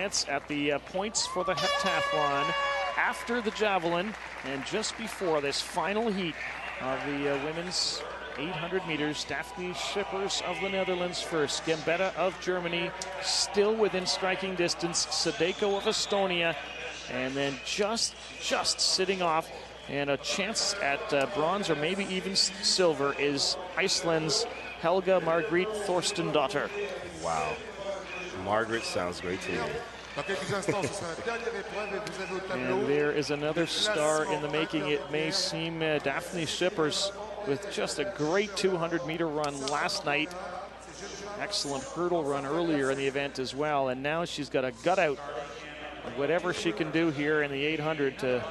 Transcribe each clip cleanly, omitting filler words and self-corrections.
chance at the points for the heptathlon after the javelin and just before this final heat of the women's 800 meters. Dafne Schippers of the Netherlands first. Gambetta of Germany still within striking distance. Sadeko of Estonia, and then just sitting off. And a chance at bronze or maybe even silver is Iceland's Helga Margrét Thorstensdottir. Wow. Margaret sounds great to me. And there is another star in the making. It may seem Dafne Schippers with just a great 200-meter run last night. Excellent hurdle run earlier in the event as well. And now she's got a gut out of whatever she can do here in the 800 to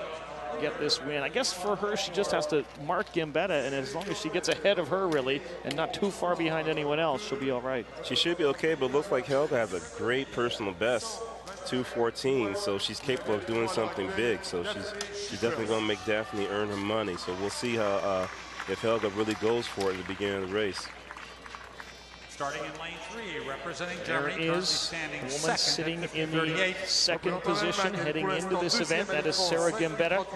get this win. I guess for her, she just has to mark Gambetta, and as long as she gets ahead of her, really, and not too far behind anyone else, she'll be all right. She should be okay, but it looks like Helga has a great personal best, 2:14, so she's capable of doing something big. So she's definitely going to make Dafne earn her money. So we'll see how if Helga really goes for it at the beginning of the race. Starting in lane 3, representing Germany, there is a woman sitting in the second position heading into this event. That is Sarah Gambetta of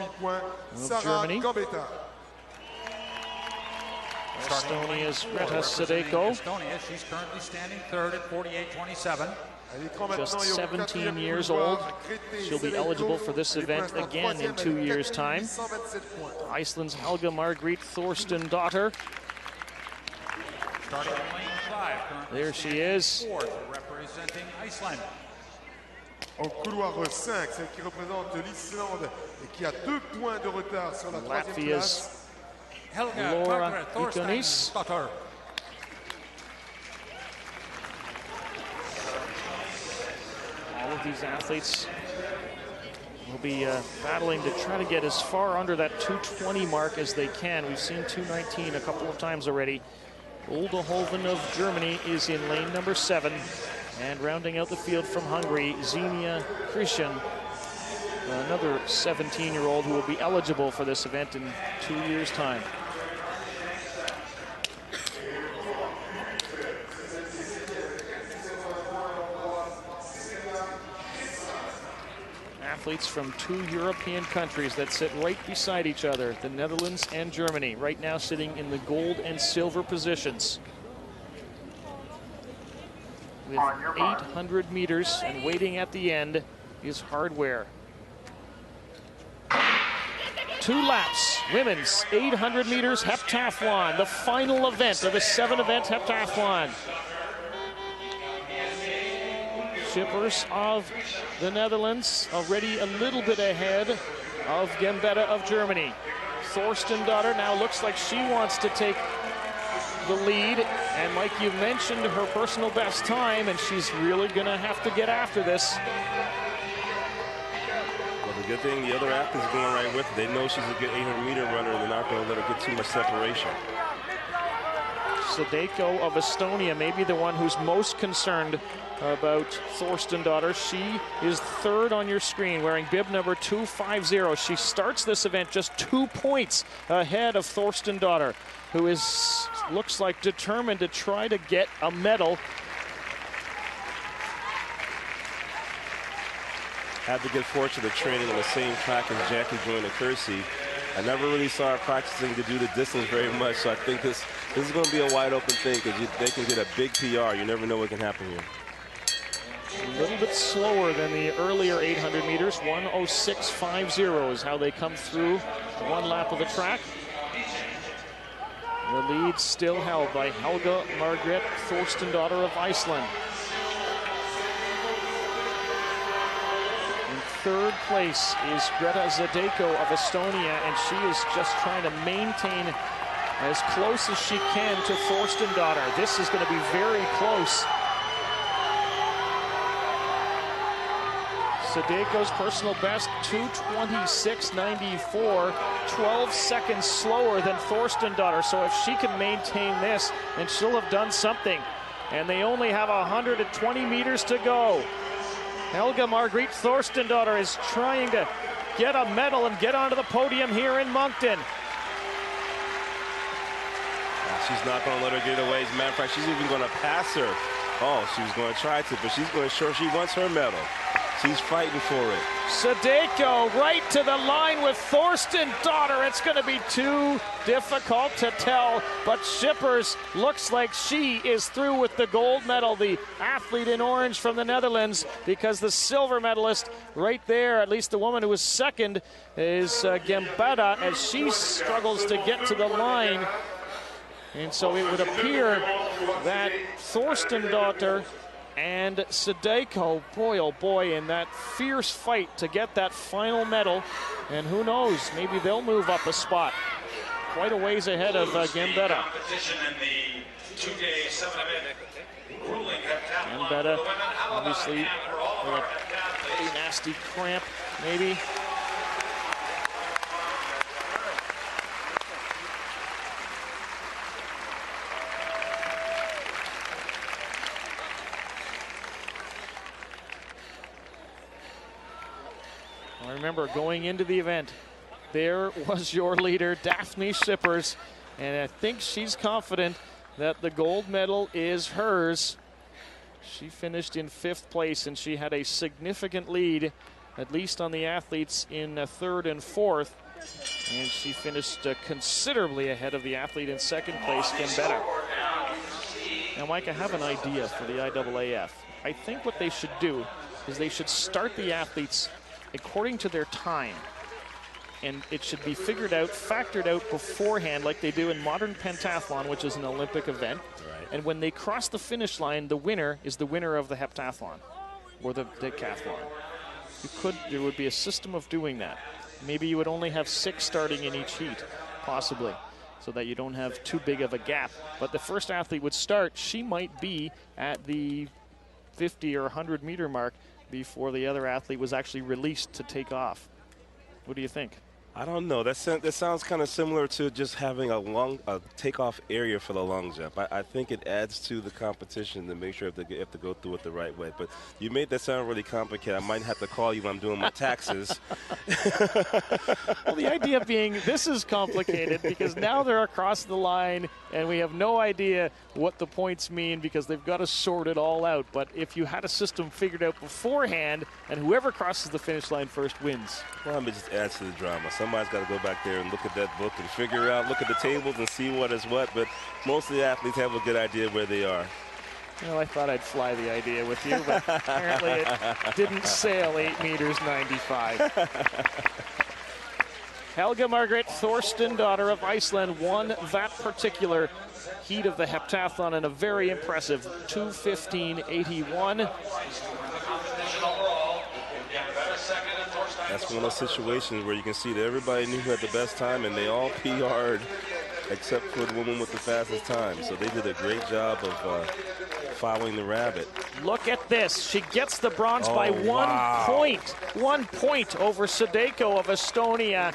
Germany. Estonia's Greta Sadeko. Estonia, she's currently standing third at 48.27. Just 17 years old. She'll be eligible for this event again in 2 years' time. Iceland's Helga Margrét Thorstensdottir. Starting in lane 5, there she is. Fourth, representing Iceland. En couloir 5, celle qui représente l'Islande et qui a 2 points de retard sur la troisième place. Laura Ikonis. All of these athletes will be battling to try to get as far under that 220 mark as they can. We've seen 219 a couple of times already. Oldehoven of Germany is in lane number 7. And rounding out the field from Hungary, Xenia Christian, another 17-year-old who will be eligible for this event in 2 years' time. Athletes from 2 European countries that sit right beside each other, the Netherlands and Germany, right now sitting in the gold and silver positions. With 800 meters and waiting at the end is Hardware. 2 laps, women's 800 meters heptathlon, the final event of the 7-event heptathlon. Schippers of the Netherlands already a little bit ahead of Gambetta of Germany. Thorstensdottir now looks like she wants to take the lead. And Mike, you mentioned her personal best time, and she's really going to have to get after this. Well, the good thing, the other athletes are going right with her. They know she's a good 800-meter runner, and they're not going to let her get too much separation. Sadeko of Estonia may be the one who's most concerned about Thorstensdottir. She is third on your screen, wearing bib number 250. She starts this event just 2 points ahead of Thorstensdottir, who looks like determined to try to get a medal. Had the good fortune of training on the same track as Jackie Joyner Kersey. I never really saw her practicing to do the distance very much, so I think this is going to be a wide open thing because they can get a big PR. You never know what can happen here. A little bit slower than the earlier 800 meters. 1:06.50 is how they come through 1 lap of the track. The lead still held by Helga Margrét Thorstensdottir of Iceland. In third place is Greta Sadeko of Estonia, and she is just trying to maintain as close as she can to Thorstensdottir. This is going to be very close. Sadeko's personal best, 2:26.94, 12 seconds slower than Thorstensdottir. So if she can maintain this, then she'll have done something. And they only have 120 meters to go. Helga Margrét Thorstensdottir is trying to get a medal and get onto the podium here in Moncton. She's not going to let her get away. As a matter of fact, she's even going to pass her. Oh, she was going to try to, but she's going to show she wants her medal. She's fighting for it. Schippers right to the line with Thorstensdotter. It's going to be too difficult to tell, but Schippers looks like she is through with the gold medal, the athlete in orange from the Netherlands, because the silver medalist right there, at least the woman who was second, is Gambetta, as she struggles to get to the line. And so it would appear that Thorstensdotter and Schippers, boy oh boy, in that fierce fight to get that final medal. And who knows, maybe they'll move up a spot. Quite a ways ahead of Gambetta. Gambetta, obviously, with a pretty nasty cramp, maybe. I remember going into the event, there was your leader, Dafne Schippers, and I think she's confident that the gold medal is hers. She finished in 5th place, and she had a significant lead, at least on the athletes in 3rd and 4th, and she finished considerably ahead of the athlete in 2nd place, Gambetta. Now, Mike, I have an idea for the IAAF. I think what they should do is they should start the athletes according to their time, and it should be figured out, factored out beforehand, like they do in modern pentathlon, which is an Olympic event. Right. And when they cross the finish line, the winner is the winner of the heptathlon or the decathlon. There would be a system of doing that. Maybe you would only have 6 starting in each heat, possibly, so that you don't have too big of a gap. But the first athlete would start, she might be at the 50 or 100 meter mark before the other athlete was actually released to take off. What do you think? I don't know. That sounds kind of similar to just having a takeoff area for the long jump. I think it adds to the competition to make sure if they have to go through it the right way. But you made that sound really complicated. I might have to call you when I'm doing my taxes. Well, the idea being this is complicated because now they're across the line and we have no idea what the points mean because they've got to sort it all out. But if you had a system figured out beforehand and whoever crosses the finish line first wins. Well, it just adds to the drama. Somebody's got to go back there and look at that book and figure out, look at the tables and see what is what. But most of the athletes have a good idea where they are. Well, I thought I'd fly the idea with you, but apparently it didn't sail 8 meters 95. Helga Margret Thorstensdotter of Iceland won that particular heat of the heptathlon in a very impressive 2:15.81. That's one of those situations where you can see that everybody knew who had the best time and they all PR'd except for the woman with the fastest time. So they did a great job of following the rabbit. Look at this. She gets the bronze by 1 point. 1 point over Schippers of Estonia.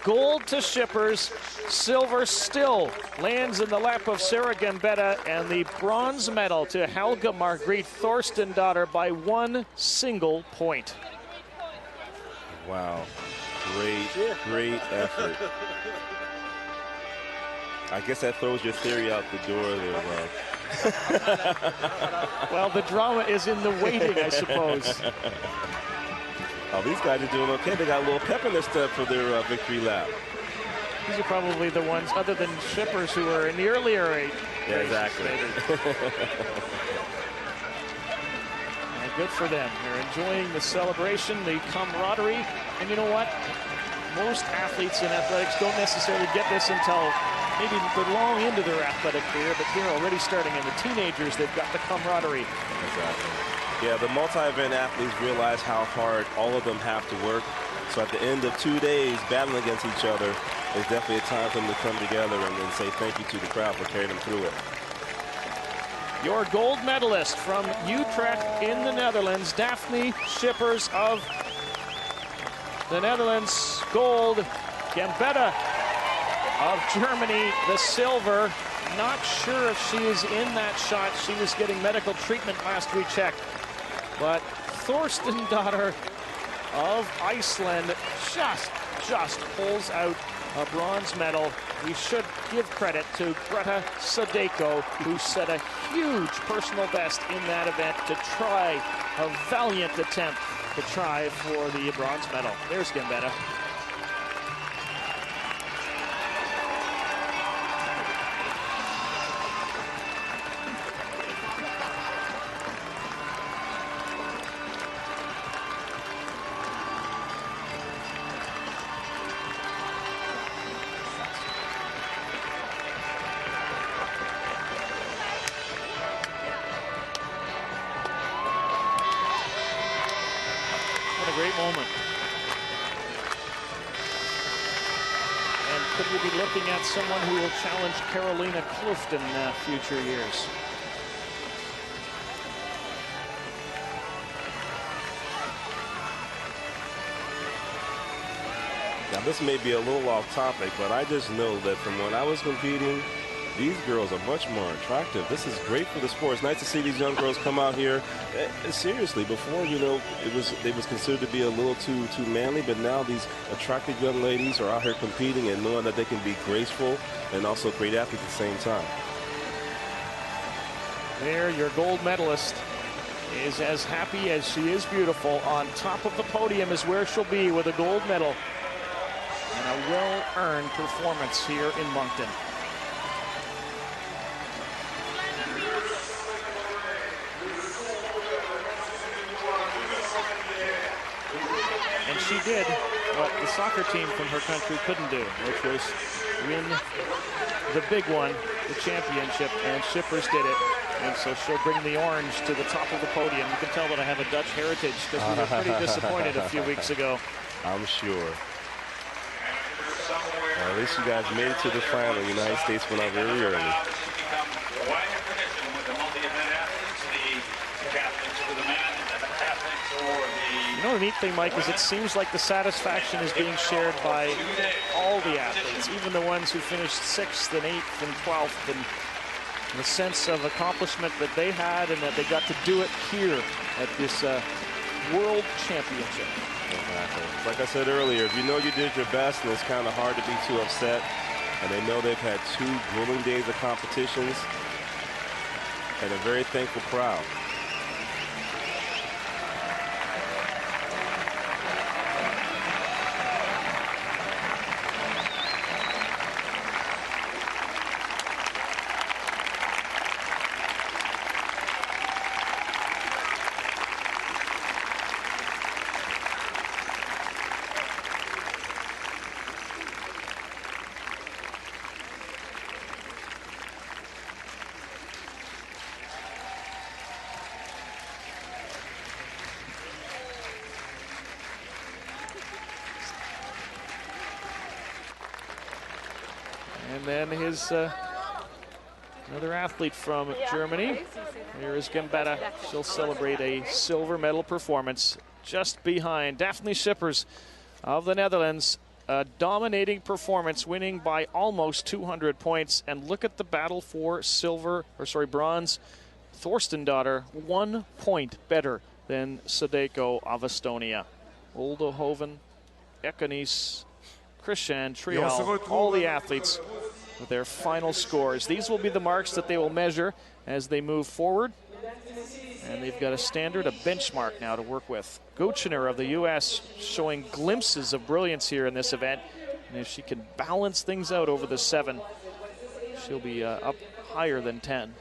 Gold to Schippers. Silver still lands in the lap of Sarah Gambetta, and the bronze medal to Helga Margret Thorstensdotter by 1 single point. Wow. Great effort. I guess that throws your theory out the door there, Rob. Well, the drama is in the waiting, I suppose. Oh, these guys are doing okay. They got a little pep in their step for their victory lap. These are probably the ones, other than Schippers, who are in the earlier 8. Yeah, exactly. Good for them. They're enjoying the celebration, the camaraderie. And you know what? Most athletes in athletics don't necessarily get this until maybe they're long into their athletic career, but they're already starting in the teenagers. They've got the camaraderie. Exactly. Yeah, the multi-event athletes realize how hard all of them have to work. So at the end of 2 days battling against each other, it's definitely a time for them to come together and then say thank you to the crowd for carrying them through it. Your gold medalist from Utrecht in the Netherlands, Dafne Schippers of the Netherlands. Gold. Gambetta of Germany, the silver. Not sure if she is in that shot. She was getting medical treatment last we checked. But Thorstensdotter of Iceland just pulls out a bronze medal. We should give credit to Greta Schippers, who set a huge personal best in that event to try a valiant attempt make a try for the bronze medal. There's Gambetta. Great moment. And could we be looking at someone who will challenge Carolina Kluft in future years? Now this may be a little off topic, but I just know that from when I was competing, these girls are much more attractive. This is great for the sport. It's nice to see these young girls come out here. Seriously, before, you know, it was considered to be a little too manly, but now these attractive young ladies are out here competing and knowing that they can be graceful and also great athletes at the same time. There, your gold medalist is as happy as she is beautiful. On top of the podium is where she'll be with a gold medal and a well-earned performance here in Moncton. And she did what the soccer team from her country couldn't do, which was win the big one, the championship, and Schippers did it. And so she'll bring the orange to the top of the podium. You can tell that I have a Dutch heritage because we were pretty disappointed a few weeks ago. I'm sure. Well, at least you guys made it to the final. The United States went out very early. You know, the neat thing, Mike, is it seems like the satisfaction is being shared by all the athletes, even the ones who finished 6th and 8th and 12th, and the sense of accomplishment that they had and that they got to do it here at this World Championship. Exactly. Like I said earlier, if you know you did your best, and it's kind of hard to be too upset, and they know they've had 2 grueling days of competitions and a very thankful crowd. And then his another athlete from Germany. Here is Gambetta. She'll celebrate a silver medal performance just behind Dafne Schippers of the Netherlands. A dominating performance, winning by almost 200 points. And look at the battle for bronze. Thorstendottir, 1 point better than Sadeko of Estonia. Oldehoven, Ekonis, Christian, Trial, all the athletes with their final scores. These will be the marks that they will measure as they move forward. And they've got a standard, a benchmark now to work with. Gochiner of the U.S. showing glimpses of brilliance here in this event. And if she can balance things out over the 7, she'll be up higher than 10.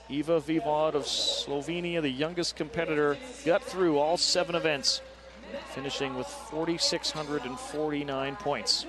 Eva Vivod of Slovenia, the youngest competitor, got through all 7 events, finishing with 4,649 points.